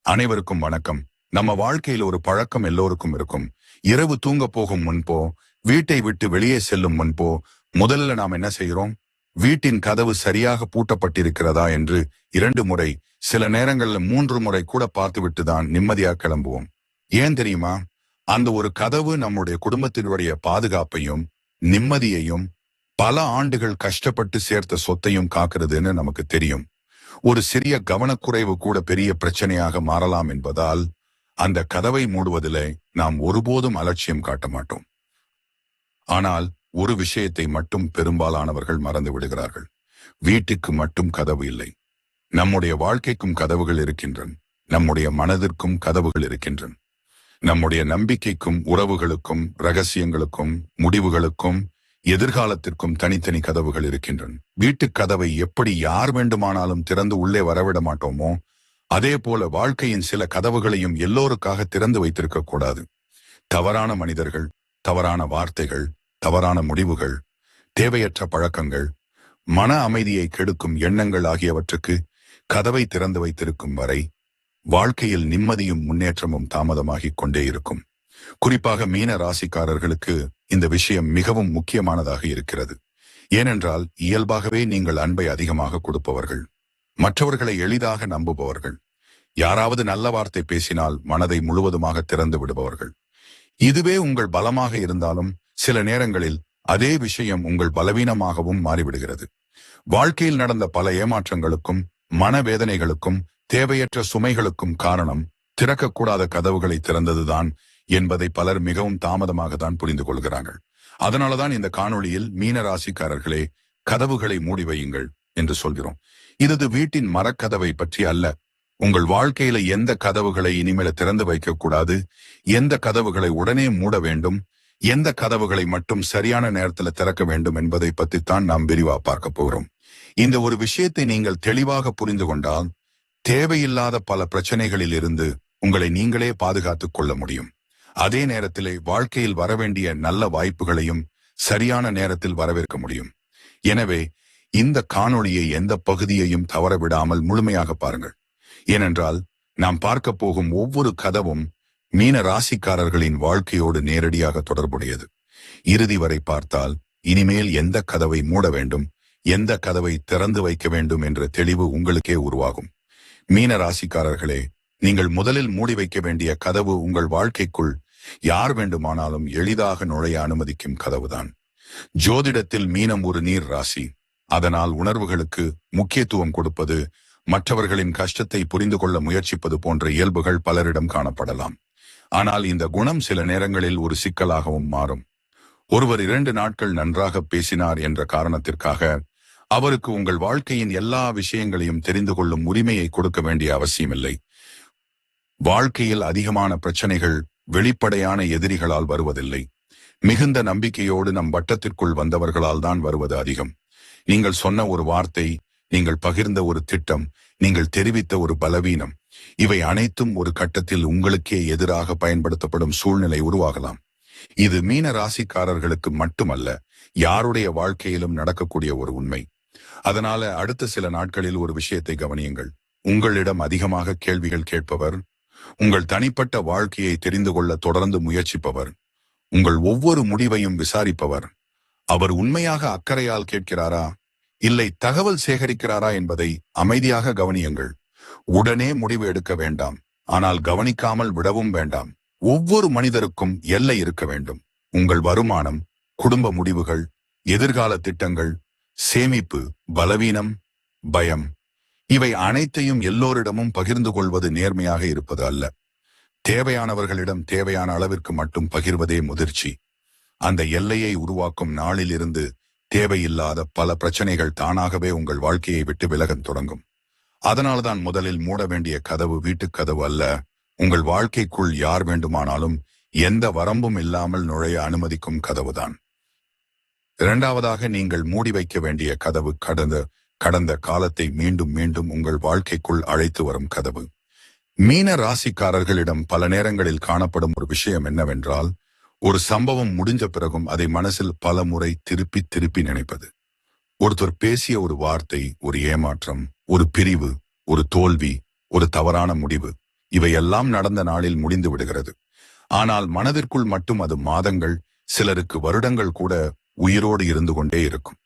அனைவருக்கும் வணக்கம். நம்ம வாழ்க்கையில் ஒரு பழக்கம் எல்லோருக்கும் இருக்கும். இரவு தூங்க போகும் முன்போ, வீட்டை விட்டு வெளியே செல்லும் முன்போ, முதல்ல நாம் என்ன செய்கிறோம்? வீட்டின் கதவு சரியாக பூட்டப்பட்டிருக்கிறதா என்று 2 முறை, சில நேரங்கள்ல 3 முறை கூட பார்த்துவிட்டு தான் நிம்மதியா கிளம்புவோம். ஏன் தெரியுமா? அந்த ஒரு கதவு நம்முடைய குடும்பத்தினுடைய பாதுகாப்பையும், நிம்மதியையும், பல ஆண்டுகள் கஷ்டப்பட்டு சேர்த்த சொத்தையும் காக்கிறதுன்னு நமக்கு தெரியும். ஒரு சிறிய கவனக்குறைவு கூட பெரிய பிரச்சனையாக மாறலாம் என்பதால் அந்த கதவை மூடுவதிலே நாம் ஒருபோதும் அலட்சியம் காட்ட மாட்டோம். ஆனால் ஒரு விஷயத்தை மட்டும் பெரும்பாலானவர்கள் மறந்து விடுகிறார்கள். வீட்டுக்கு மட்டும் கதவு இல்லை, நம்முடைய வாழ்க்கைக்கும் கதவுகள் இருக்கின்றன. நம்முடைய மனதிற்கும் கதவுகள் இருக்கின்றன. நம்முடைய நம்பிக்கைக்கும், உறவுகளுக்கும், ரகசியங்களுக்கும், முடிவுகளுக்கும், எதிர்காலத்திற்கும் தனித்தனி கதவுகள் இருக்கின்றன. வீட்டுக் கதவை எப்படி யார் வேண்டுமானாலும் திறந்து உள்ளே வரவிட மாட்டோமோ, அதே போல வாழ்க்கையின் சில கதவுகளையும் எல்லோருக்காக திறந்து வைத்திருக்க கூடாது. தவறான மனிதர்கள், தவறான வார்த்தைகள், தவறான முடிவுகள், தேவையற்ற பழக்கங்கள், மன அமைதியை கெடுக்கும் எண்ணங்கள் ஆகியவற்றுக்கு கதவை திறந்து வைத்திருக்கும் வரை வாழ்க்கையில் நிம்மதியும் முன்னேற்றமும் தாமதமாகிக் கொண்டே இருக்கும். குறிப்பாக மீன ராசிக்காரர்களுக்கு இந்த விஷயம் மிகவும் முக்கியமானதாக இருக்கிறது. ஏனென்றால் இயல்பாகவே நீங்கள் அன்பை அதிகமாக கொடுப்பவர்கள், மற்றவர்களை எளிதாக நம்புபவர்கள், யாராவது நல்ல வார்த்தை பேசினால் மனதை முழுவதுமாக திறந்து விடுபவர்கள். இதுவே உங்கள் பலமாக இருந்தாலும் சில நேரங்களில் அதே விஷயம் உங்கள் பலவீனமாகவும் மாறிவிடுகிறது. வாழ்க்கையில் நடந்த பல ஏமாற்றங்களுக்கும், மனவேதனைகளுக்கும், தேவையற்ற சுமைகளுக்கும் காரணம் திறக்கக்கூடாத கதவுகளை திறந்ததுதான் என்பதை பலர் மிகவும் தாமதமாக தான் புரிந்து கொள்கிறார்கள். அதனாலதான் இந்த காணொளியில் மீன ராசிக்காரர்களே, கதவுகளை மூடி வையுங்கள் என்று சொல்கிறோம். இது வீட்டின் மரக்கதவை பற்றி அல்ல. உங்கள் வாழ்க்கையில எந்த கதவுகளை இனிமேல திறந்து வைக்க கூடாது, எந்த கதவுகளை உடனே மூட வேண்டும், எந்த கதவுகளை மட்டும் சரியான நேரத்துல திறக்க வேண்டும் என்பதை பற்றித்தான் நாம் விரிவா பார்க்க போகிறோம். இந்த ஒரு விஷயத்தை நீங்கள் தெளிவாக புரிந்து கொண்டால் தேவையில்லாத பல பிரச்சனைகளில் இருந்து உங்களை நீங்களே பாதுகாத்துக் கொள்ள முடியும். அதே நேரத்திலே வாழ்க்கையில் வரவேண்டிய நல்ல வாய்ப்புகளையும் சரியான நேரத்தில் வரவேற்க முடியும். எனவே இந்த காணொளியை எந்த பகுதியையும் தவறவிடாமல் முழுமையாக பாருங்கள். ஏனென்றால் நாம் பார்க்க போகும் ஒவ்வொரு கதவும் மீன ராசிக்காரர்களின் வாழ்க்கையோடு நேரடியாக தொடர்புடையது. இறுதி வரை பார்த்தால் இனிமேல் எந்த கதவை மூட வேண்டும், எந்த கதவை திறந்து வைக்க வேண்டும் என்ற தெளிவு உங்களுக்கே உருவாகும். மீன ராசிக்காரர்களே, நீங்கள் முதலில் மூடி வைக்க வேண்டிய கதவு உங்கள் வாழ்க்கைக்குள் யார் வேண்டுமானாலும் எளிதாக நுழைய அனுமதிக்கும் கதவுதான். ஜோதிடத்தில் மீனம் ஒரு நீர் ராசி. அதனால் உணர்வுகளுக்கு முக்கியத்துவம் கொடுப்பது, மற்றவர்களின் கஷ்டத்தை புரிந்து கொள்ள முயற்சிப்பது போன்ற இயல்புகள் பலரிடம் காணப்படலாம். ஆனால் இந்த குணம் சில நேரங்களில் ஒரு சிக்கலாகவும் மாறும். ஒருவர் 2 நாட்கள் நன்றாக பேசினார் என்ற காரணத்திற்காக அவருக்கு உங்கள் வாழ்க்கையின் எல்லா விஷயங்களையும் தெரிந்து கொள்ளும் உரிமையை கொடுக்க வேண்டிய அவசியமில்லை. வாழ்க்கையில் அதிகமான பிரச்சனைகள் வெளிப்படையான எதிரிகளால் வருவதில்லை, மிகுந்த நம்பிக்கையோடு நம் வட்டத்திற்குள் வந்தவர்களால் தான் வருவது அதிகம். நீங்கள் சொன்ன ஒரு வார்த்தை, நீங்கள் பகிர்ந்த ஒரு திட்டம், நீங்கள் தெரிவித்த ஒரு பலவீனம், இவை அனைத்தும் ஒரு கட்டத்தில் உங்களுக்கே எதிராக பயன்படுத்தப்படும் சூழ்நிலை உருவாகலாம். இது மீன ராசிக்காரர்களுக்கு மட்டுமல்ல, யாருடைய வாழ்க்கையிலும் நடக்கக்கூடிய ஒரு உண்மை. அதனால அடுத்த சில நாட்களில் ஒரு விஷயத்தை கவனியுங்கள். உங்களிடம் அதிகமாக கேள்விகள் கேட்பவர், உங்கள் தனிப்பட்ட வாழ்க்கையை தெரிந்து கொள்ள தொடர்ந்து முயற்சிப்பவர், உங்கள் ஒவ்வொரு முடிவையும் விசாரிப்பவர், அவர் உண்மையாக அக்கறையால் கேட்கிறாரா, இல்லை தகவல் சேகரிக்கிறாரா என்பதை அமைதியாக கவனியுங்கள். உடனே முடிவு எடுக்க வேண்டாம், ஆனால் கவனிக்காமல் விடவும் வேண்டாம். ஒவ்வொரு மனிதருக்கும் எல்லை இருக்க வேண்டும். உங்கள் வருமானம், குடும்ப முடிவுகள், எதிர்கால திட்டங்கள், சேமிப்பு, பலவீனம், பயம், இவை அனைத்தையும் எல்லோரிடமும் பகிர்ந்து கொள்வது நேர்மையாக இருப்பது அல்ல. தேவையானவர்களிடம் தேவையான அளவிற்கு மட்டும் பகிர்வதே முதிர்ச்சி. அந்த எல்லையை உருவாக்கும் நாளில் இருந்து தேவையில்லாத பல பிரச்சனைகள் தானாகவே உங்கள் வாழ்க்கையை விட்டு விலகத் தொடங்கும். அதனால்தான் முதலில் மூட வேண்டிய கதவு வீட்டுக் கதவு அல்ல, உங்கள் வாழ்க்கைக்குள் யார் வேண்டுமானாலும் எந்த வரம்பும் இல்லாமல் நுழைய அனுமதிக்கும் கதவுதான். இரண்டாவதாக நீங்கள் மூடி வைக்க வேண்டிய கதவு கடந்த காலத்தை மீண்டும் மீண்டும் உங்கள் வாழ்க்கைக்குள் அழைத்து வரும் கதவு. மீன ராசிக்காரர்களிடம் பல நேரங்களில் காணப்படும் ஒரு விஷயம் என்னவென்றால், ஒரு சம்பவம் முடிஞ்ச பிறகும் அதை மனசில் பல முறை திருப்பி திருப்பி நினைப்பது. ஒருத்தர் பேசிய ஒரு வார்த்தை, ஒரு ஏமாற்றம், ஒரு பிரிவு, ஒரு தோல்வி, ஒரு தவறான முடிவு, இவையெல்லாம் நடந்த நாளில் முடிந்து விடுகிறது. ஆனால் மனதிற்குள் மட்டும் அது மாதங்கள், சிலருக்கு வருடங்கள் கூட உயிரோடு இருந்து கொண்டே இருக்கும்.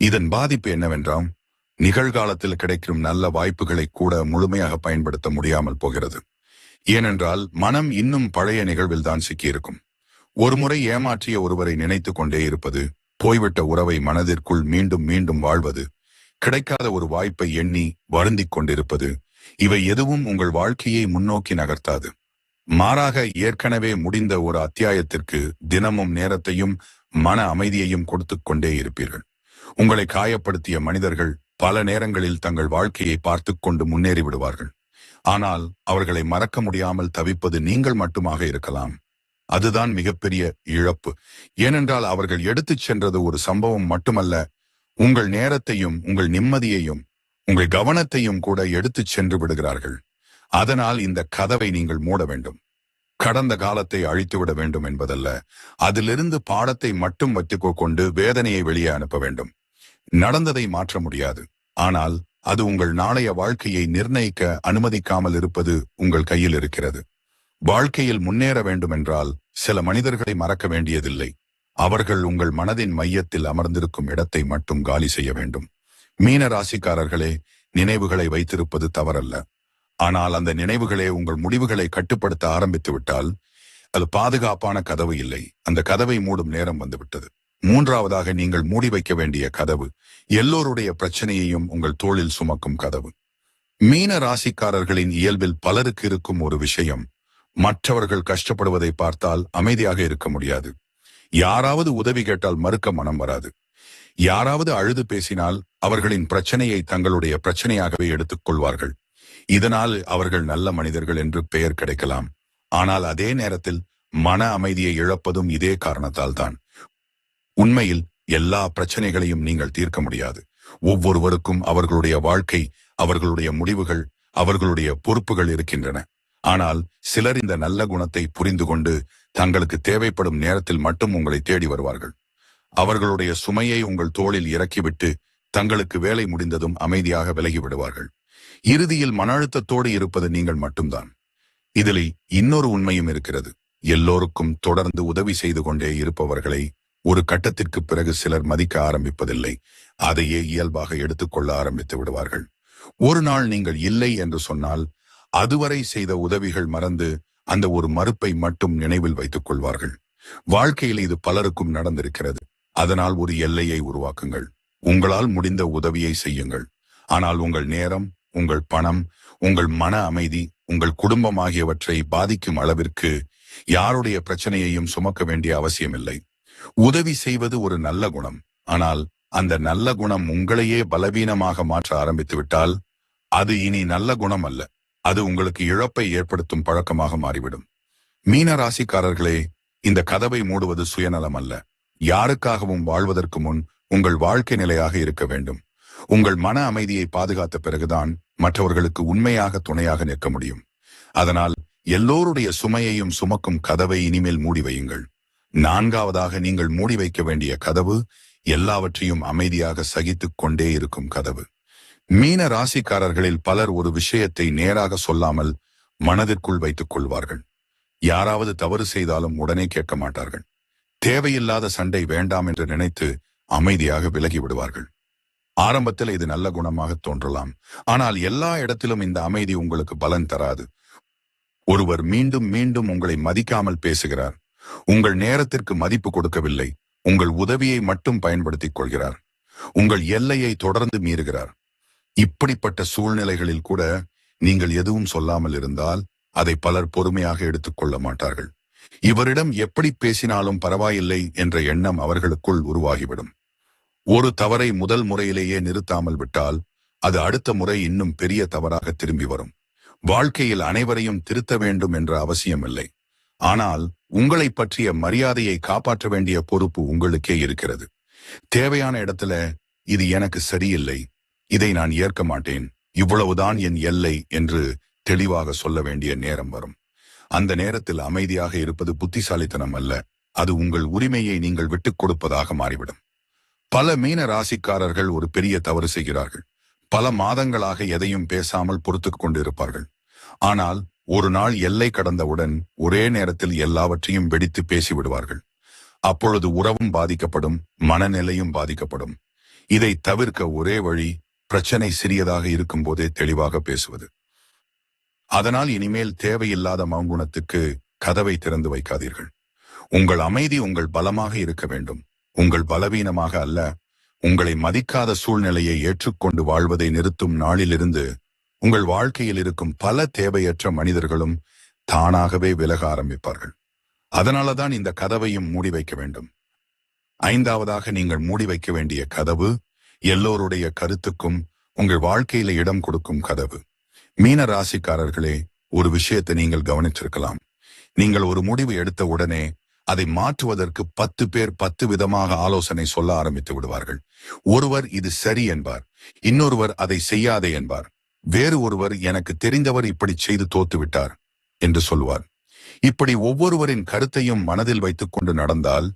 இதன் பாதிப்பு என்னவென்றால், நிகழ்காலத்தில் கிடைக்கும் நல்ல வாய்ப்புகளை கூட முழுமையாக பயன்படுத்த முடியாமல் போகிறது. ஏனென்றால் மனம் இன்னும் பழைய நிகழ்வில்தான் சிக்கியிருக்கும். ஒருமுறை ஏமாற்றிய ஒருவரை நினைத்துக் கொண்டே இருப்பது, போய்விட்ட உறவை மனதிற்குள் மீண்டும் மீண்டும் வாழ்வது, கிடைக்காத ஒரு வாய்ப்பை எண்ணி வருந்திக் கொண்டிருப்பது, இவை எதுவும் உங்கள் வாழ்க்கையை முன்னோக்கி நகர்த்தாது. மாறாக ஏற்கனவே முடிந்த ஒரு அத்தியாயத்திற்கு தினமும் நேரத்தையும் மன அமைதியையும் கொடுத்து கொண்டே இருப்பீர்கள். உங்களை காயப்படுத்திய மனிதர்கள் பல நேரங்களில் தங்கள் வாழ்க்கையை பார்த்து கொண்டு முன்னேறி விடுவார்கள். ஆனால் அவர்களை மறக்க முடியாமல் தவிப்பது நீங்கள் மட்டுமாக இருக்கலாம். அதுதான் மிகப்பெரிய இழப்பு. ஏனென்றால் அவர்கள் எடுத்துச் சென்றது ஒரு சம்பவம் மட்டுமல்ல, உங்கள் நேரத்தையும் உங்கள் நிம்மதியையும் உங்கள் கவனத்தையும் கூட எடுத்துச் சென்று விடுகிறார்கள். அதனால் இந்த கதவை நீங்கள் மூட வேண்டும். கடந்த காலத்தை அழித்துவிட வேண்டும் என்பதல்ல, அதிலிருந்து பாடத்தை மட்டும் வைத்துக் கொண்டு வேதனையை வெளியே அனுப்ப வேண்டும். நடந்ததை மாற்ற முடியாது, ஆனால் அது உங்கள் நாளைய வாழ்க்கையை நிர்ணயிக்க அனுமதிக்காமல் இருப்பது உங்கள் கையில் இருக்கிறது. வாழ்க்கையில் முன்னேற வேண்டுமென்றால் சில மனிதர்களை மறக்க வேண்டியதில்லை. அவர்கள் உங்கள் மனதின் மையத்தில் அமர்ந்திருக்கும் இடத்தை மட்டும் காலி செய்ய வேண்டும். மீன ராசிக்காரர்களே, நினைவுகளை வைத்திருப்பது தவறல்ல. ஆனால் அந்த நினைவுகளே உங்கள் முடிவுகளை கட்டுப்படுத்த ஆரம்பித்து விட்டால் அது பாதுகாப்பான கதவு இல்லை. அந்த கதவை மூடும் நேரம் வந்துவிட்டது. மூன்றாவதாக நீங்கள் மூடி வைக்க வேண்டிய கதவு, எல்லோருடைய பிரச்சனையையும் உங்கள் தோளில் சுமக்கும் கதவு. மீன ராசிக்காரர்களின் இயல்பில் பலருக்கு இருக்கும் ஒரு விஷயம், மற்றவர்கள் கஷ்டப்படுவதை பார்த்தால் அமைதியாக இருக்க முடியாது. யாராவது உதவி கேட்டால் மறுக்க மனம் வராது. யாராவது அழுது பேசினால் அவர்களின் பிரச்சனையை தங்களுடைய பிரச்சனையாகவே எடுத்துக் கொள்வார்கள். இதனால் அவர்கள் நல்ல மனிதர்கள் என்று பெயர் கிடைக்கலாம். ஆனால் அதே நேரத்தில் மன அமைதியை இழப்பதும் இதே காரணத்தால் தான். உண்மையில் எல்லா பிரச்சனைகளையும் நீங்கள் தீர்க்க முடியாது. ஒவ்வொருவருக்கும் அவர்களுடைய வாழ்க்கை, அவர்களுடைய முடிவுகள், அவர்களுடைய பொறுப்புகள் இருக்கின்றன. ஆனால் சிலர் இந்த நல்ல குணத்தை புரிந்து கொண்டு தங்களுக்கு தேவைப்படும் நேரத்தில் மட்டும் உங்களை தேடி வருவார்கள். அவர்களுடைய சுமையை உங்கள் தோளில் இறக்கிவிட்டு தங்களுக்கு வேலை முடிந்ததும் அமைதியாக விலகி விடுவார்கள். இறுதியில் மன அழுத்தத்தோடு இருப்பது நீங்கள் மட்டும்தான். இதில் இன்னொரு உண்மையும் இருக்கிறது. எல்லோருக்கும் தொடர்ந்து உதவி செய்து கொண்டே இருப்பவர்களை ஒரு கட்டத்திற்கு பிறகு சிலர் மதிக்க ஆரம்பிப்பதில்லை. அதையே இயல்பாக எடுத்துக்கொள்ள ஆரம்பித்து விடுவார்கள். ஒரு நாள் நீங்கள் இல்லை என்று சொன்னால் அதுவரை செய்த உதவிகள் மறந்து அந்த ஒரு மறுப்பை மட்டும் நினைவில் வைத்துக் கொள்வார்கள். வாழ்க்கையில் இது பலருக்கும் நடந்திருக்கிறது. அதனால் ஒரு எல்லையை உருவாக்குங்கள். உங்களால் முடிந்த உதவியை செய்யுங்கள். ஆனால் உங்கள் நேரம், உங்கள் பணம், உங்கள் மன அமைதி, உங்கள் குடும்பம் ஆகியவற்றை பாதிக்கும் அளவிற்கு யாருடைய பிரச்சனையையும் சுமக்க வேண்டிய அவசியமில்லை. உதவி செய்வது ஒரு நல்ல குணம். ஆனால் அந்த நல்ல குணம் உங்களையே பலவீனமாக மாற்ற ஆரம்பித்து விட்டால் அது இனி நல்ல குணம் அல்ல. அது உங்களுக்கு இழப்பை ஏற்படுத்தும் பழக்கமாக மாறிவிடும். மீன ராசிக்காரர்களே, இந்த கதவை மூடுவது சுயநலம் அல்ல. யாருக்காகவும் வாழ்வதற்கு முன் உங்கள் வாழ்க்கை நிலையாக இருக்க வேண்டும். உங்கள் மன அமைதியை பாதுகாத்த பிறகுதான் மற்றவர்களுக்கு உண்மையாக துணையாக நிற்க முடியும். அதனால் எல்லோருடைய சுமையையும் சுமக்கும் கதவை இனிமேல் மூடி வையுங்கள். நான்காவதாக நீங்கள் மூடி வைக்க வேண்டிய கதவு, எல்லாவற்றையும் அமைதியாக சகித்துக் கொண்டே இருக்கும் கதவு. மீன ராசிக்காரர்களில் பலர் ஒரு விஷயத்தை நேராக சொல்லாமல் மனதிற்குள் வைத்துக் கொள்வார்கள். யாராவது தவறு செய்தாலும் உடனே கேட்க மாட்டார்கள். தேவையில்லாத சண்டை வேண்டாம் என்று நினைத்து அமைதியாக விலகி விடுவார்கள். ஆரம்பத்தில் இது நல்ல குணமாக தோன்றலாம். ஆனால் எல்லா இடத்திலும் இந்த அமைதி உங்களுக்கு பலன் தராது. ஒருவர் மீண்டும் மீண்டும் உங்களை மதிக்காமல் பேசுகிறார். உங்கள் நேரத்திற்கு மதிப்பு கொடுக்கவில்லை. உங்கள் உதவியை மட்டும் பயன்படுத்திக் கொள்கிறார். உங்கள் எல்லையை தொடர்ந்து மீறுகிறார். இப்படிப்பட்ட சூழ்நிலைகளில் கூட நீங்கள் எதுவும் சொல்லாமல் இருந்தால் அதை பலர் பொறுமையாக எடுத்துக்கொள்ள மாட்டார்கள். இவரிடம் எப்படி பேசினாலும் பரவாயில்லை என்ற எண்ணம் அவர்களுக்குள் உருவாகிவிடும். ஒரு தவறை முதல் முறையிலேயே நிறுத்தாமல் விட்டால் அது அடுத்த முறை இன்னும் பெரிய தவறாக திரும்பி வரும். வாழ்க்கையில் அனைவரையும் திருத்த வேண்டும் என்ற அவசியமில்லை. ஆனால் உங்களை பற்றிய மரியாதையை காப்பாற்ற வேண்டிய பொறுப்பு உங்களுக்கே இருக்கிறது. தேவையான இடத்துல இது எனக்கு சரியில்லை, இதை நான் ஏற்க மாட்டேன், இவ்வளவுதான் என் எல்லை என்று தெளிவாக சொல்ல வேண்டிய நேரம் வரும். அந்த நேரத்தில் அமைதியாக இருப்பது புத்திசாலித்தனம் அல்ல, அது உங்கள் உரிமையை நீங்கள் விட்டுக் கொடுப்பதாக மாறிவிடும். பல மீன ராசிக்காரர்கள் ஒரு பெரிய தவறு செய்கிறார்கள். பல மாதங்களாக எதையும் பேசாமல் பொறுத்துக் கொண்டிருப்பார்கள். ஆனால் ஒரு நாள் எல்லை கடந்தவுடன் ஒரே நேரத்தில் எல்லாவற்றையும் வெடித்து பேசிவிடுவார்கள். அப்பொழுது உறவும் பாதிக்கப்படும், மனநிலையும் பாதிக்கப்படும். இதை தவிர்க்க ஒரே வழி, பிரச்சனை சிறியதாக இருக்கும் போதே தெளிவாக பேசுவது. அதனால் இனிமேல் தேவையில்லாத மௌங்குணத்துக்கு கதவை திறந்து வைக்காதீர்கள். உங்கள் அமைதி உங்கள் பலமாக இருக்க வேண்டும், உங்கள் பலவீனமாக அல்ல. உங்களை மதிக்காத சூழ்நிலையை ஏற்றுக்கொண்டு வாழ்வதை நிறுத்தும் நாளிலிருந்து உங்கள் வாழ்க்கையில் இருக்கும் பல தேவையற்ற மனிதர்களும் தானாகவே விலக ஆரம்பிப்பார்கள். அதனாலதான் இந்த கதவையும் மூடி வைக்க வேண்டும். ஐந்தாவதாக நீங்கள் மூடி வைக்க வேண்டிய கதவு, எல்லோருடைய கருத்துக்கும் உங்கள் வாழ்க்கையில இடம் கொடுக்கும் கதவு. மீன ராசிக்காரர்களே, ஒரு விஷயத்தை நீங்கள் கவனிச்சிருக்கலாம். நீங்கள் ஒரு முடிவு எடுத்த உடனே அதை மாற்றுவதற்கு 10 பேர் 10 விதமாக ஆலோசனை சொல்ல ஆரம்பித்து விடுவார்கள். ஒருவர் இது சரி என்பார், இன்னொருவர் அதை செய்யாதே என்பார், வேறு ஒருவர் எனக்கு தெரிந்தவர் இப்படி செய்து தோத்துவிட்டார் என்று சொல்வார். இப்படி ஒவ்வொருவரின் கருத்தையும் மனதில் வைத்துக் கொண்டு நடந்தால்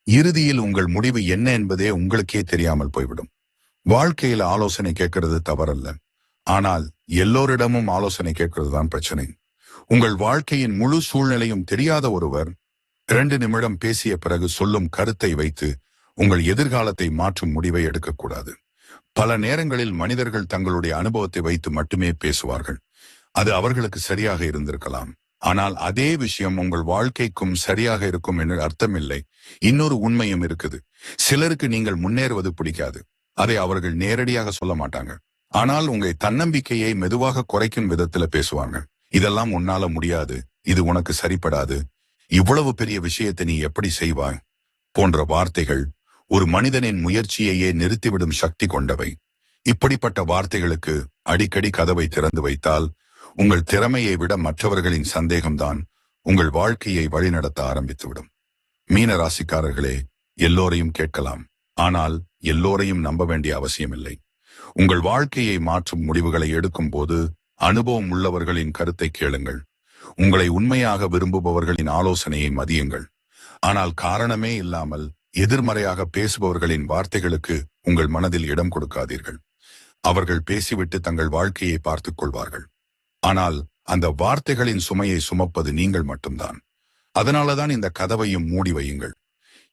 இறுதியில் உங்கள் முடிவு என்ன என்பதே உங்களுக்கே தெரியாமல் போய்விடும். வாழ்க்கையில ஆலோசனை கேட்கறது தவறல்ல, ஆனால் எல்லோரிடமும் ஆலோசனை கேட்கறது தான் பிரச்சனை. உங்கள் வாழ்க்கையின் முழு சூழ்நிலையும் தெரியாத ஒருவர் 2 நிமிடம் பேசிய பிறகு சொல்லும் கருத்தை வைத்து உங்கள் எதிர்காலத்தை மாற்றும் முடிவை எடுக்கக்கூடாது. பல நேரங்களில் மனிதர்கள் தங்களுடைய அனுபவத்தை வைத்து மட்டுமே பேசுவார்கள். அது அவர்களுக்கு சரியாக இருந்திருக்கலாம், ஆனால் அதே விஷயம் உங்கள் வாழ்க்கைக்கும் சரியாக இருக்கும் என்று அர்த்தமில்லை. இன்னொரு உண்மையும் இருக்குது. சிலருக்கு நீங்கள் முன்னேறுவது பிடிக்காது, அதை அவர்கள் நேரடியாக சொல்ல மாட்டாங்க, ஆனால் உங்கள் தன்னம்பிக்கையை மெதுவாக குறைக்கும் விதத்துல பேசுவாங்க. இதெல்லாம் உன்னால முடியாது, இது உனக்கு சரிப்படாது, இவ்வளவு பெரிய விஷயத்தை நீ எப்படி செய்வாய் போன்ற வார்த்தைகள் ஒரு மனிதனின் முயற்சியையே நிறுத்திவிடும் சக்தி கொண்டவை. இப்படிப்பட்ட வார்த்தைகளுக்கு அடிக்கடி கதவை திறந்து வைத்தால் உங்கள் திறமையை விட மற்றவர்களின் சந்தேகம்தான் உங்கள் வாழ்க்கையை வழிநடத்த ஆரம்பித்துவிடும். மீன ராசிக்காரர்களே, எல்லோரையும் கேட்கலாம், ஆனால் எல்லோரையும் நம்ப வேண்டிய அவசியமில்லை. உங்கள் வாழ்க்கையை மாற்றும் முடிவுகளை எடுக்கும் போது அனுபவம் உள்ளவர்களின் கருத்தை கேளுங்கள். உங்களை உண்மையாக விரும்புபவர்களின் ஆலோசனையை மதியுங்கள். ஆனால் காரணமே இல்லாமல் எதிர்மறையாக பேசுபவர்களின் வார்த்தைகளுக்கு உங்கள் மனதில் இடம் கொடுக்காதீர்கள். அவர்கள் பேசிவிட்டு தங்கள் வாழ்க்கையை பார்த்துக் கொள்வார்கள், ஆனால் அந்த வார்த்தைகளின் சுமையை சுமப்பது நீங்கள் மட்டும்தான். அதனாலதான் இந்த கதவையும் மூடி வையுங்கள்.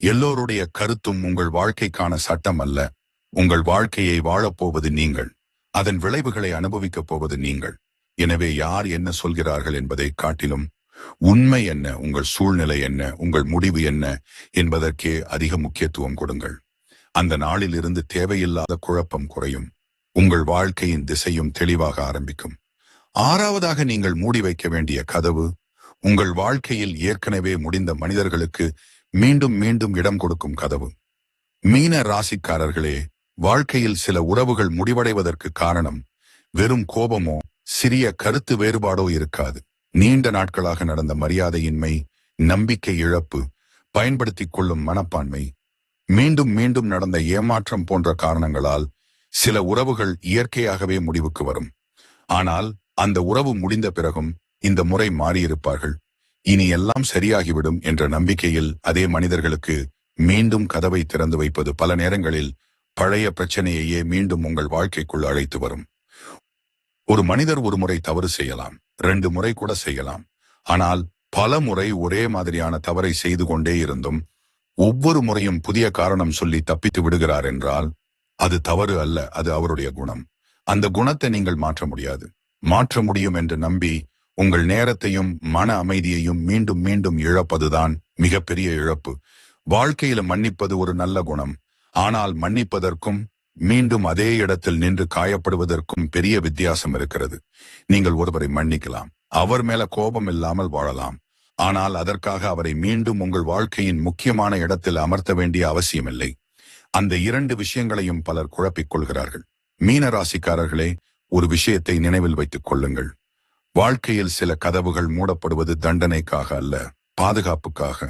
எல்லோருடைய கருத்தும் உங்கள் வாழ்க்கைக்கான சட்டம் அல்ல. உங்கள் வாழ்க்கையை வாழப்போவது நீங்கள், அதன் விளைவுகளை அனுபவிக்கப் போவது நீங்கள். எனவே யார் என்ன சொல்கிறார்கள் என்பதை காட்டிலும் உண்மை என்ன, உங்கள் சூழ்நிலை என்ன, உங்கள் முடிவு என்ன என்பதற்கே அதிக முக்கியத்துவம் கொடுங்கள். அந்த நாளில் இருந்து தேவையில்லாத குழப்பம் குறையும், உங்கள் வாழ்க்கையின் திசையும் தெளிவாக ஆரம்பிக்கும். ஆறாவதாக நீங்கள் மூடி வைக்க வேண்டிய கதவு, உங்கள் வாழ்க்கையில் ஏற்கனவே முடிந்த மனிதர்களுக்கு மீண்டும் மீண்டும் இடம் கொடுக்கும் கதவு. மீன ராசிக்காரர்களே, வாழ்க்கையில் சில உறவுகள் முடிவடைவதற்கு காரணம் வெறும் கோபமோ சிறிய கருத்து வேறுபாடோ இருக்காது. நீண்ட நாட்களாக நடந்த மரியாதையின்மை, நம்பிக்கை இழப்பு, பயன்படுத்திக் கொள்ளும் மனப்பான்மை, மீண்டும் மீண்டும் நடந்த ஏமாற்றம் போன்ற காரணங்களால் சில உறவுகள் இயற்கையாகவே முடிவுக்கு வரும். ஆனால் அந்த உறவு முடிந்த பிறகும் இந்த முறை மாறியிருப்பார்கள். இனி எல்லாம் சரியாகிவிடும் என்ற நம்பிக்கையில் அதே மனிதர்களுக்கு மீண்டும் கதவை திறந்து வைப்பது பல நேரங்களில் பழைய பிரச்சனையையே மீண்டும் உங்கள் வாழ்க்கைக்குள் அழைத்து வரும். ஒரு மனிதர் ஒரு முறை தவறு செய்யலாம், 2 முறை கூட செய்யலாம். ஆனால் பல முறை ஒரே மாதிரியான தவறை செய்து கொண்டே இருந்தும் ஒவ்வொரு முறையும் புதிய காரணம் சொல்லி தப்பித்து விடுகிறார் என்றால் அது தவறு அல்ல, அது அவருடைய குணம். அந்த குணத்தை நீங்கள் மாற்ற முடியாது. மாற்ற முடியும் என்று நம்பி உங்கள் நேரத்தையும் மன அமைதியையும் மீண்டும் மீண்டும் இழப்பதுதான் மிகப்பெரிய இழப்பு. வாழ்க்கையில மன்னிப்பது ஒரு நல்ல குணம், ஆனால் மன்னிப்பதற்கும் மீண்டும் அதே இடத்தில் நின்று காயப்படுவதற்கும் பெரிய வித்தியாசம் இருக்கிறது. நீங்கள் ஒருவரை மன்னிக்கலாம், அவர் மேல கோபம் இல்லாமல் வாழலாம், ஆனால் அதற்காக அவரை மீண்டும் உங்கள் வாழ்க்கையின் முக்கியமான இடத்தில் அமர்த்த வேண்டிய அவசியமில்லை. அந்த 2 விஷயங்களையும் பலர் குழப்பிக் கொள்கிறார்கள். மீன ராசிக்காரர்களே, ஒரு விஷயத்தை நினைவில் வைத்துக் கொள்ளுங்கள். வாழ்க்கையில் சில கதவுகள் மூடப்படுவது தண்டனைக்காக அல்ல, பாதுகாப்புக்காக.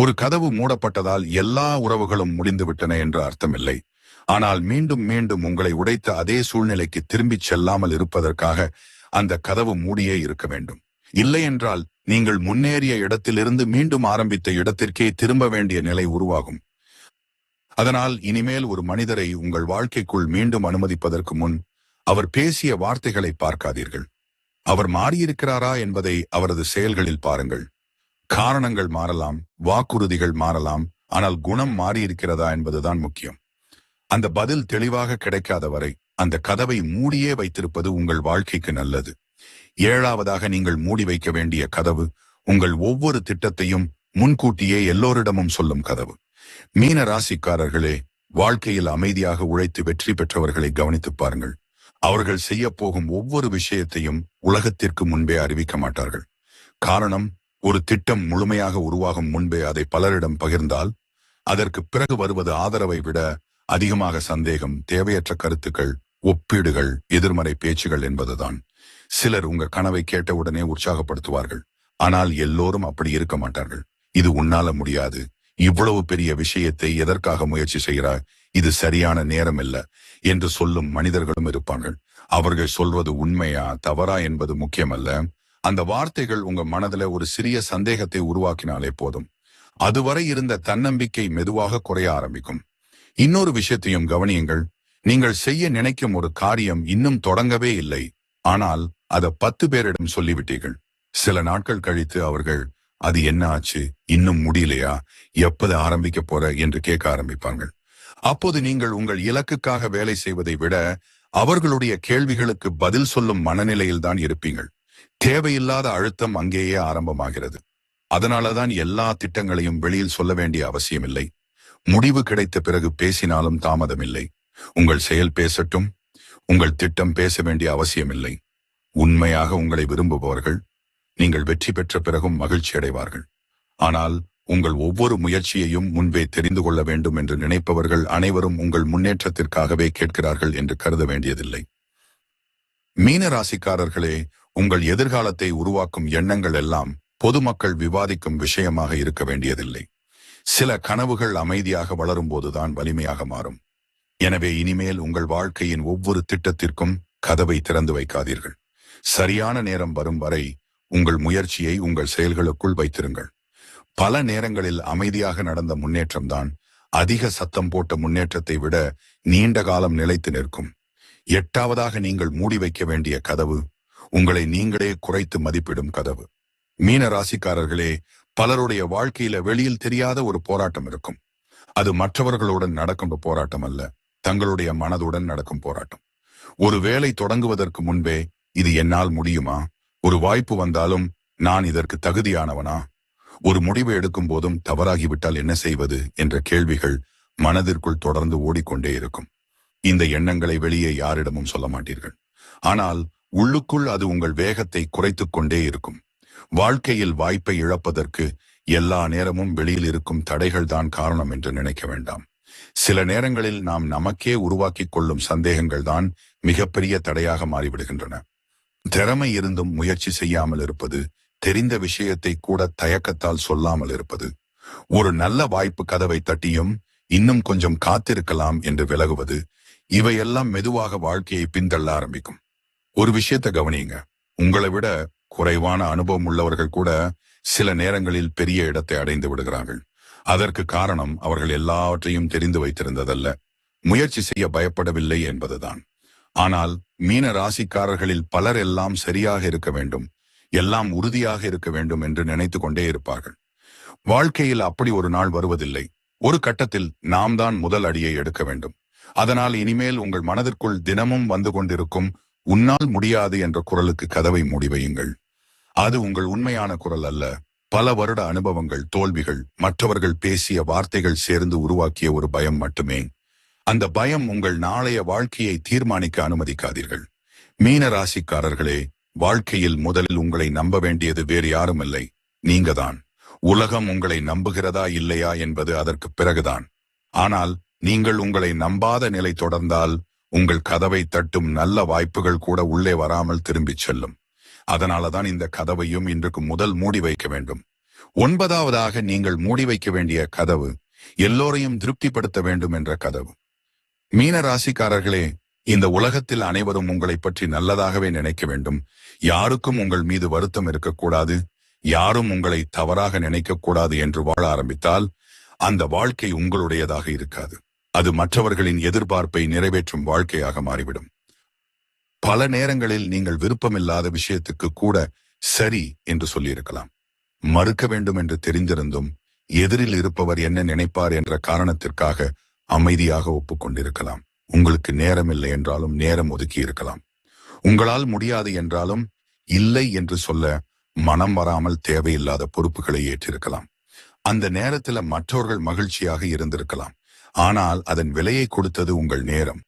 ஒரு கதவு மூடப்பட்டதால் எல்லா உறவுகளும் முடிந்துவிட்டன என்ற அர்த்தமில்லை. ஆனால் மீண்டும் மீண்டும் உங்களை உடைத்த அதே சூழ்நிலைக்கு திரும்பிச் செல்லாமல் இருப்பதற்காக அந்த கதவு மூடியே இருக்க வேண்டும். இல்லை என்றால் நீங்கள் முன்னேறிய இடத்திலிருந்து மீண்டும் ஆரம்பித்த இடத்திற்கே திரும்ப வேண்டிய நிலை உருவாகும். அதனால் இனிமேல் ஒரு மனிதரை உங்கள் வாழ்க்கைக்குள் மீண்டும் அனுமதிப்பதற்கு முன் அவர் பேசிய வார்த்தைகளை பார்க்காதீர்கள், அவர் மாறியிருக்கிறாரா என்பதை அவரது செயல்களில் பாருங்கள். காரணங்கள் மாறலாம், வாக்குறுதிகள் மாறலாம், ஆனால் குணம் மாறியிருக்கிறதா என்பதுதான் முக்கியம். அந்த பதில் தெளிவாக கிடைக்காத வரை அந்த கதவை மூடியே வைத்திருப்பது உங்கள் வாழ்க்கைக்கு நல்லது. ஏழாவதாக நீங்கள் மூடி வைக்க வேண்டிய கதவு, உங்கள் ஒவ்வொரு திட்டத்தையும் முன்கூட்டியே எல்லோரிடமும் சொல்லும் கதவு. மீன ராசிக்காரர்களே, வாழ்க்கையில் அமைதியாக உழைத்து வெற்றி பெற்றவர்களை கவனித்துப் பாருங்கள். அவர்கள் செய்ய போகும் ஒவ்வொரு விஷயத்தையும் உலகத்திற்கு முன்பே அறிவிக்க மாட்டார்கள். காரணம், ஒரு திட்டம் முழுமையாக உருவாகும் முன்பே அதை பலரிடம் பகிர்ந்தால் அதற்கு பிறகு வருவது ஆதரவை விட அதிகமாக சந்தேகம், தேவையற்ற கருத்துக்கள், ஒப்பீடுகள், எதிர்மறை பேச்சுகள் என்பதுதான். சிலர் உங்க கனவை கேட்டவுடனே உற்சாகப்படுத்துவார்கள். ஆனால் எல்லோரும் அப்படி இருக்க மாட்டார்கள். இது உன்னால முடியாது, இவ்வளவு பெரிய விஷயத்தை எதற்காக முயற்சி செய்கிறாய், இது சரியான நேரம் இல்ல என்று சொல்லும் மனிதர்களும் இருப்பார்கள். அவர்கள் சொல்வது உண்மையா தவறா என்பது முக்கியமல்ல. அந்த வார்த்தைகள் உங்க மனதில ஒரு சிறிய சந்தேகத்தை உருவாக்கினாலே போதும். அதுவரை இருந்த தன்னம்பிக்கை மெதுவாக குறைய ஆரம்பிக்கும். இன்னொரு விஷயத்தையும் கவனியுங்கள். நீங்கள் செய்ய நினைக்கும் ஒரு காரியம் இன்னும் தொடங்கவே இல்லை, ஆனால் அதை 10 பேரிடம் சொல்லிவிட்டீர்கள். சில நாட்கள் கழித்து அவர்கள், அது என்ன ஆச்சு, இன்னும் முடியலையா, எப்போது ஆரம்பிக்க போற என்று கேட்க ஆரம்பிப்பார்கள். அப்போது நீங்கள் உங்கள் இலக்குக்காக வேலை செய்வதை விட அவர்களுடைய கேள்விகளுக்கு பதில் சொல்லும் மனநிலையில்தான் இருப்பீங்கள். தேவையில்லாத அழுத்தம் அங்கேயே ஆரம்பமாகிறது. அதனாலதான் எல்லா திட்டங்களையும் வெளியில் சொல்ல வேண்டிய அவசியமில்லை. முடிவு கிடைத்த பிறகு பேசினாலும் தாமதமில்லை. உங்கள் செயல் பேசட்டும், உங்கள் திட்டம் பேச வேண்டிய அவசியமில்லை. உண்மையாக உங்களை விரும்புபவர்கள் நீங்கள் வெற்றி பெற்ற பிறகும் மகிழ்ச்சி அடைவார்கள். ஆனால் உங்கள் ஒவ்வொரு முயற்சியையும் முன்பே தெரிந்து கொள்ள வேண்டும் என்று நினைப்பவர்கள் அனைவரும் உங்கள் முன்னேற்றத்திற்காகவே கேட்கிறார்கள் என்று கருத வேண்டியதில்லை. மீன ராசிக்காரர்களே, உங்கள் எதிர்காலத்தை உருவாக்கும் எண்ணங்கள் எல்லாம் பொதுமக்கள் விவாதிக்கும் விஷயமாக இருக்க வேண்டியதில்லை. சில கனவுகள் அமைதியாக வளரும் போதுதான் வலிமையாக மாறும். எனவே இனிமேல் உங்கள் வாழ்க்கையின் ஒவ்வொரு திட்டத்திற்கும் கதவை திறந்து வைக்காதீர்கள். சரியான நேரம் வரும் வரை உங்கள் முயற்சியை உங்கள் செயல்களுக்குள் வைத்திருங்கள். பல நேரங்களில் அமைதியாக நடந்த முன்னேற்றம்தான் அதிக சத்தம் போட்ட முன்னேற்றத்தை விட நீண்ட காலம் நிலைத்து நிற்கும். எட்டாவதாக நீங்கள் மூடி வைக்க வேண்டிய கதவு, உங்களை நீங்களே குறைத்து மதிப்பிடும் கதவு. மீன ராசிக்காரர்களே, பலருடைய வாழ்க்கையில வெளியில் தெரியாத ஒரு போராட்டம் இருக்கும். அது மற்றவர்களுடன் நடக்கும் போராட்டம் அல்ல, தங்களுடைய மனதுடன் நடக்கும் போராட்டம். ஒரு வேலை தொடங்குவதற்கு முன்பே, இது என்னால் முடியுமா, ஒரு வாய்ப்பு வந்தாலும் நான் இதற்கு தகுதியானவனா, ஒரு முடிவு எடுக்கும் போதும் தவறாகிவிட்டால் என்ன செய்வது என்ற கேள்விகள் மனதிற்குள் தொடர்ந்து ஓடிக்கொண்டே இருக்கும். இந்த எண்ணங்களை வெளியே யாரிடமும் சொல்ல மாட்டீர்கள். ஆனால் உள்ளுக்குள் அது உங்கள் வேகத்தை குறைத்துக் கொண்டே இருக்கும். வாழ்க்கையில் வாய்ப்பை இழப்பதற்கு எல்லா நேரமும் வெளியில் இருக்கும் தடைகள் தான் காரணம் என்று நினைக்க வேண்டாம். சில நேரங்களில் நாம் நமக்கே உருவாக்கிக் கொள்ளும் சந்தேகங்கள் தான் மிகப்பெரிய தடையாக மாறிவிடுகின்றன. திறமை இருந்தும் முயற்சி செய்யாமல் இருப்பது, தெரிந்த விஷயத்தை கூட தயக்கத்தால் சொல்லாமல் இருப்பது, ஒரு நல்ல வாய்ப்பு கதவை தட்டியும் இன்னும் கொஞ்சம் காத்திருக்கலாம் என்று விலகுவது, இவையெல்லாம் மெதுவாக வாழ்க்கையை பின்தள்ள ஆரம்பிக்கும். ஒரு விஷயத்தை கவனியுங்க. உங்களை விட குறைவான அனுபவம் உள்ளவர்கள் கூட சில நேரங்களில் பெரிய இடத்தை அடைந்து விடுகிறார்கள். அதற்கு காரணம் அவர்கள் எல்லாவற்றையும் தெரிந்து வைத்திருந்ததல்ல, முயற்சி செய்ய பயப்படவில்லை என்பதுதான். ஆனால் மீன ராசிக்காரர்களில் பலர் எல்லாம் சரியாக இருக்க வேண்டும், எல்லாம் உறுதியாக இருக்க வேண்டும் என்று நினைத்து கொண்டே இருப்பார்கள். வாழ்க்கையில் அப்படி ஒரு நாள் வருவதில்லை. ஒரு கட்டத்தில் நாம் தான் முதல் அடியை எடுக்க வேண்டும். அதனால் இனிமேல் உங்கள் மனதிற்குள் தினமும் வந்து கொண்டிருக்கும் உன்னால் முடியாது என்ற குரலுக்கு கதவை மூடி வையுங்கள். அது உங்கள் உண்மையான குரல் அல்ல, பல வருட அனுபவங்கள், தோல்விகள், மற்றவர்கள் பேசிய வார்த்தைகள் சேர்ந்து உருவாக்கிய ஒரு பயம் மட்டுமே. அந்த பயம் உங்கள் நாளைய வாழ்க்கையை தீர்மானிக்க அனுமதிக்காதீர்கள். மீன ராசிக்காரர்களே, வாழ்க்கையில் முதலில் உங்களை நம்ப வேண்டியது வேறு யாரும் இல்லை, நீங்கதான். உலகம் உங்களை நம்புகிறதா இல்லையா என்பது அதற்கு பிறகுதான். ஆனால் நீங்கள் உங்களை நம்பாத நிலை தொடர்ந்தால் உங்கள் கதவை தட்டும் நல்ல வாய்ப்புகள் கூட உள்ளே வராமல் திரும்பிச் செல்லும். அதனாலதான் இந்த கதவையும் இன்றைக்கு முதல் மூடி வைக்க வேண்டும். 9வதாக நீங்கள் மூடி வைக்க வேண்டிய கதவு, எல்லோரையும் திருப்திப்படுத்த வேண்டும் என்ற கதவு. மீன ராசிக்காரர்களே, இந்த உலகத்தில் அனைவரும் உங்களை பற்றி நல்லதாகவே நினைக்க வேண்டும். யாருக்கும் உங்கள் மீது வருத்தம் இருக்கக்கூடாது, யாரும் உங்களை தவறாக நினைக்கக்கூடாது என்று வாழ ஆரம்பித்தால் அந்த வாழ்க்கை உங்களுடையதாக இருக்காது. அது மற்றவர்களின் எதிர்பார்ப்பை நிறைவேற்றும் வாழ்க்கையாக மாறிவிடும். பல நேரங்களில் நீங்கள் விருப்பமில்லாத விஷயத்துக்கு கூட சரி என்று சொல்லியிருக்கலாம். மறுக்க வேண்டும் என்று தெரிந்திருந்தும் எதிரில் இருப்பவர் என்ன நினைப்பார் என்ற காரணத்திற்காக அமைதியாக ஒப்புக்கொண்டிருக்கலாம். உங்களுக்கு நேரமில்லை என்றாலும் நேரம் ஒதுக்கி இருக்கலாம். உங்களால் முடியாது என்றாலும் இல்லை என்று சொல்ல மனம் வராமல் தேவையில்லாத பொறுப்புகளை ஏற்றிருக்கலாம். அந்த நேரத்துல மற்றவர்கள் மகிழ்ச்சியாக இருந்திருக்கலாம். ஆனால் அதன் விலையை கொடுத்தது உங்கள் நேரம்,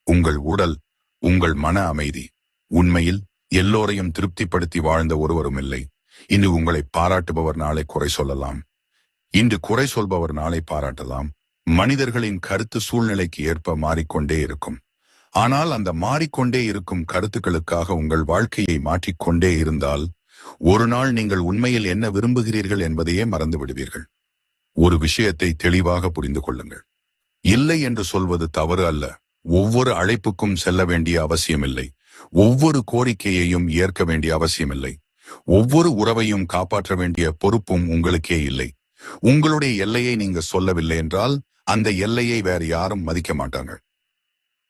உங்கள் உடல், உங்கள் மன அமைதி. உண்மையில் எல்லோரையும் திருப்திப்படுத்தி வாழ்ந்த ஒருவரும் இல்லை. இன்று உங்களை பாராட்டுபவர் நாளை குறை சொல்லலாம். இன்று குறை சொல்பவர் நாளை பாராட்டலாம். மனிதர்களின் கருத்து சூழ்நிலைக்கு ஏற்ப மாறிக்கொண்டே இருக்கும். ஆனால் அந்த மாறிக்கொண்டே இருக்கும் கருத்துக்களுக்காக உங்கள் வாழ்க்கையை மாற்றிக்கொண்டே இருந்தால் ஒரு நாள் நீங்கள் உண்மையில் என்ன விரும்புகிறீர்கள் என்பதையே மறந்து விடுவீர்கள். ஒரு விஷயத்தை தெளிவாக புரிந்து கொள்ளுங்கள். இல்லை என்று சொல்வது தவறு அல்ல. ஒவ்வொரு அழைப்புக்கும் செல்ல வேண்டிய அவசியமில்லை. ஒவ்வொரு கோரிக்கையையும் ஏற்க வேண்டிய அவசியமில்லை. ஒவ்வொரு உறவையும் காப்பாற்ற வேண்டிய பொறுப்பும் உங்களுக்கே இல்லை. உங்களுடைய எல்லையை நீங்க சொல்லவில்லை என்றால் அந்த எல்லையை வேற யாரும் மதிக்க மாட்டாங்க.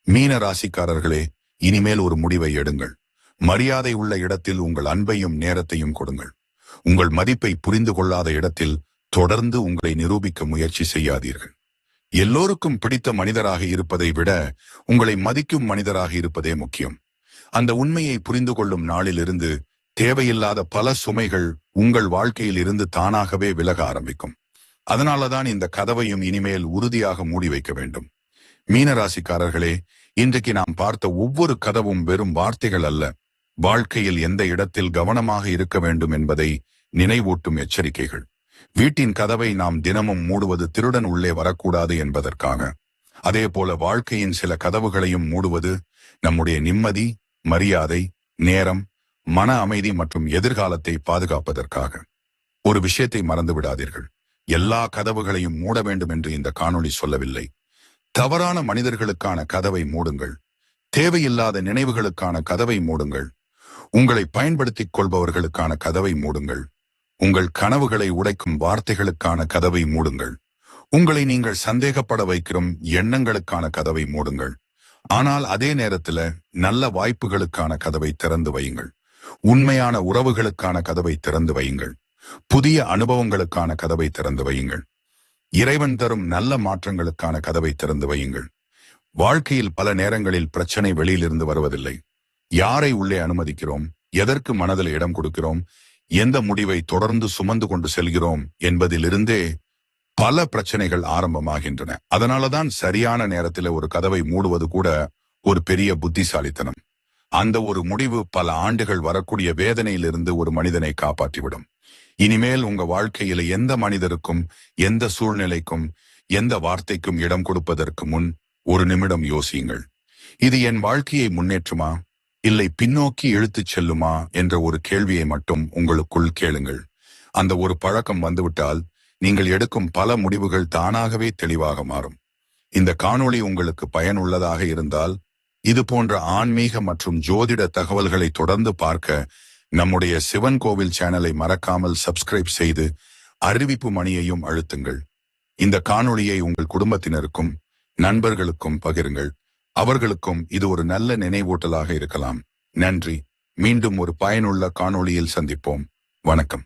மீன ராசிக்காரர்களே, இனிமேல் ஒரு முடிவை எடுங்கள். மரியாதை உள்ள இடத்தில் உங்கள் அன்பையும் நேரத்தையும் கொடுங்கள். உங்கள் மதிப்பை புரிந்து கொள்ளாத இடத்தில் தொடர்ந்து உங்களை நிரூபிக்க முயற்சி செய்யாதீர்கள். எல்லோருக்கும் பிடித்த மனிதராக இருப்பதை விட உங்களை மதிக்கும் மனிதராக இருப்பதே முக்கியம். அந்த உண்மையை புரிந்து கொள்ளும் நாளிலிருந்து தேவையில்லாத பல சுமைகள் உங்கள் வாழ்க்கையில் இருந்து தானாகவே விலக ஆரம்பிக்கும். அதனாலதான் இந்த கதவையும் இனிமேல் உறுதியாக மூடி வைக்க வேண்டும். மீனராசிக்காரர்களே, இன்றைக்கு நாம் பார்த்த ஒவ்வொரு கதவும் வெறும் வார்த்தைகள் அல்ல. வாழ்க்கையில் எந்த இடத்தில் கவனமாக இருக்க வேண்டும் என்பதை நினைவூட்டும் எச்சரிக்கைகள். வீட்டின் கதவை நாம் தினமும் மூடுவது திருடன் உள்ளே வரக்கூடாது என்பதற்காக. அதே போல வாழ்க்கையின் சில கதவுகளையும் மூடுவது நம்முடைய நிம்மதி, மரியாதை, நேரம், மன அமைதி மற்றும் எதிர்காலத்தை பாதுகாப்பதற்காக. ஒரு விஷயத்தை மறந்து விடாதீர்கள். எல்லா கதவுகளையும் மூட வேண்டும் என்று இந்த காணொளி சொல்லவில்லை. தவறான மனிதர்களுக்கான கதவை மூடுங்கள். தேவையில்லாத நினைவுகளுக்கான கதவை மூடுங்கள். உங்களை பயன்படுத்திக் கொள்பவர்களுக்கான கதவை மூடுங்கள். உங்கள் கனவுகளை உடைக்கும் வார்த்தைகளுக்கான கதவை மூடுங்கள். உங்களை நீங்கள் சந்தேகப்பட வைக்கும் எண்ணங்களுக்கான கதவை மூடுங்கள். ஆனால் அதே நேரத்துல நல்ல வாய்ப்புகளுக்கான கதவை திறந்து வையுங்கள். உண்மையான உறவுகளுக்கான கதவை திறந்து வையுங்கள். புதிய அனுபவங்களுக்கான கதவை திறந்து வையுங்கள். இறைவன் தரும் நல்ல மாற்றங்களுக்கான கதவை திறந்து வையுங்கள். வாழ்க்கையில் பல நேரங்களில் பிரச்சனை வெளியிலிருந்து வருவதில்லை. யாரை உள்ளே அனுமதிக்கிறோம், எதற்கு மனதில் இடம் கொடுக்கிறோம், எந்த முடிவை தொடர்ந்து சுமந்து கொண்டு செல்கிறோம் என்பதிலிருந்தே பல பிரச்சனைகள் ஆரம்பமாகின்றன. அதனாலதான் சரியான நேரத்தில் ஒரு கதவை மூடுவது கூட ஒரு பெரிய புத்திசாலித்தனம். அந்த ஒரு முடிவு பல ஆண்டுகள் வரக்கூடிய வேதனையிலிருந்து ஒரு மனிதனை காப்பாற்றிவிடும். இனிமேல் உங்க வாழ்க்கையில எந்த மனிதருக்கும், எந்த சூழ்நிலைக்கும், எந்த வார்த்தைக்கும் இடம் கொடுப்பதற்கு முன் ஒரு நிமிடம் யோசியுங்கள். இது என் வாழ்க்கையை முன்னேற்றுமா, இல்லை பின்னோக்கி இழுத்துச் செல்லுமா என்ற ஒரு கேள்வியை மட்டும் உங்களுக்குள் கேளுங்கள். அந்த ஒரு பழக்கம் வந்துவிட்டால் நீங்கள் எடுக்கும் பல முடிவுகள் தானாகவே தெளிவாக மாறும். இந்த காணொளி உங்களுக்கு பயனுள்ளதாக இருந்தால் இது போன்ற ஆன்மீக மற்றும் ஜோதிட தகவல்களை தொடர்ந்து பார்க்க நம்முடைய சிவன் கோவில் சேனலை மறக்காமல் சப்ஸ்கிரைப் செய்து அறிவிப்பு மணியையும் அழுத்துங்கள். இந்த காணொளியை உங்கள் குடும்பத்தினருக்கும் நண்பர்களுக்கும் பகிருங்கள். அவர்களுக்கும் இது ஒரு நல்ல நினைவூட்டலாக இருக்கலாம். நன்றி. மீண்டும் ஒரு பயனுள்ள காணொளியில் சந்திப்போம். வணக்கம்.